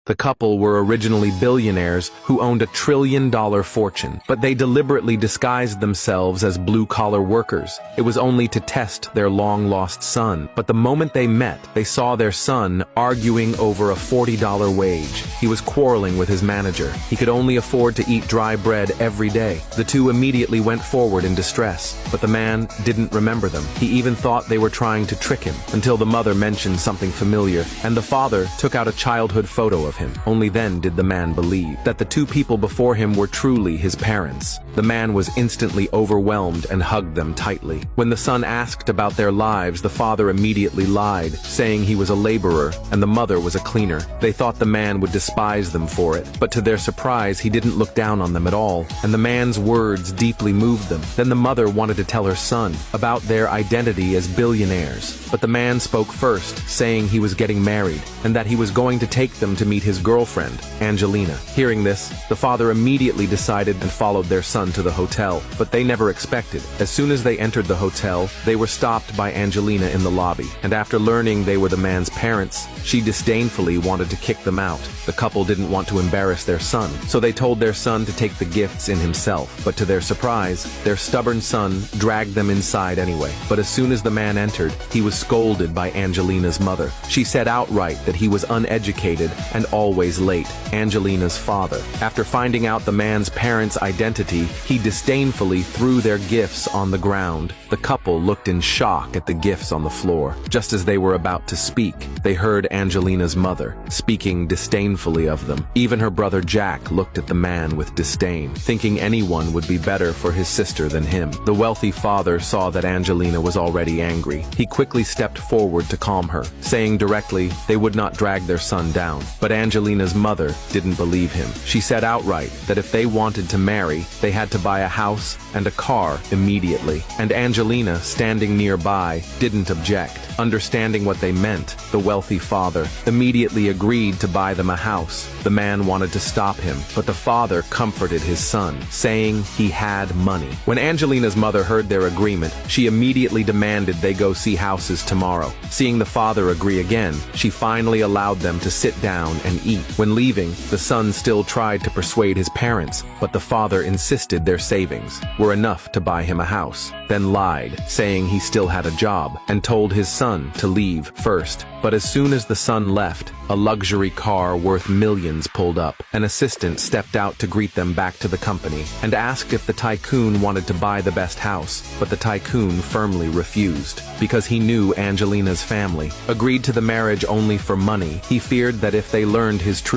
The couple were originally billionaires who owned $1 trillion fortune, but they deliberately disguised themselves as blue-collar workers. It was only to test their long-lost son. But the moment they met, they saw their son arguing over a $40 wage. He was quarreling with his manager. He could only afford to eat dry bread every day. The two immediately went forward in distress, but the man didn't remember them. He even thought they were trying to trick him, until the mother mentioned something familiar, and the father took out a childhood photo of him. Only then did the man believe that the two people before him were truly his parents. The man was instantly overwhelmed and hugged them tightly. When the son asked about their lives, the father immediately lied, saying he was a laborer and the mother was a cleaner. They thought the man would despise them for it, but to their surprise, he didn't look down on them at all, and the man's words deeply moved them. Then the mother wanted to tell her son about their identity as billionaires, but the man spoke first, saying he was getting married and that he was going to take them to meet his girlfriend, Angelina. Hearing this, the father immediately decided and followed their son to the hotel, but they never expected. As soon as they entered the hotel, they were stopped by Angelina in the lobby, and after learning they were the man's parents, she disdainfully wanted to kick them out. The couple didn't want to embarrass their son, so they told their son to take the gifts in himself, but to their surprise, their stubborn son dragged them inside anyway. But as soon as the man entered, he was scolded by Angelina's mother. She said outright that he was uneducated and always late. Angelina's father, after finding out the man's parents' identity, he disdainfully threw their gifts on the ground. The couple looked in shock at the gifts on the floor. Just as they were about to speak, they heard Angelina's mother speaking disdainfully of them. Even her brother Jack looked at the man with disdain, thinking anyone would be better for his sister than him. The wealthy father saw that Angelina was already angry. He quickly stepped forward to calm her, saying directly they would not drag their son down. But Angelina's mother didn't believe him. She said outright that if they wanted to marry, they had to buy a house and a car immediately. And Angelina, standing nearby, didn't object. Understanding what they meant, the wealthy father immediately agreed to buy them a house. The man wanted to stop him, but the father comforted his son, saying he had money. When Angelina's mother heard their agreement, she immediately demanded they go see houses tomorrow. Seeing the father agree again, she finally allowed them to sit down and eat. When leaving, the son still tried to persuade his parents, but the father insisted their savings were enough to buy him a house, then lied, saying he still had a job, and told his son to leave first. But as soon as the son left, a luxury car worth millions pulled up. An assistant stepped out to greet them back to the company and asked if the tycoon wanted to buy the best house, but the tycoon firmly refused. Because he knew Angelina's family agreed to the marriage only for money, he feared that if they learned his true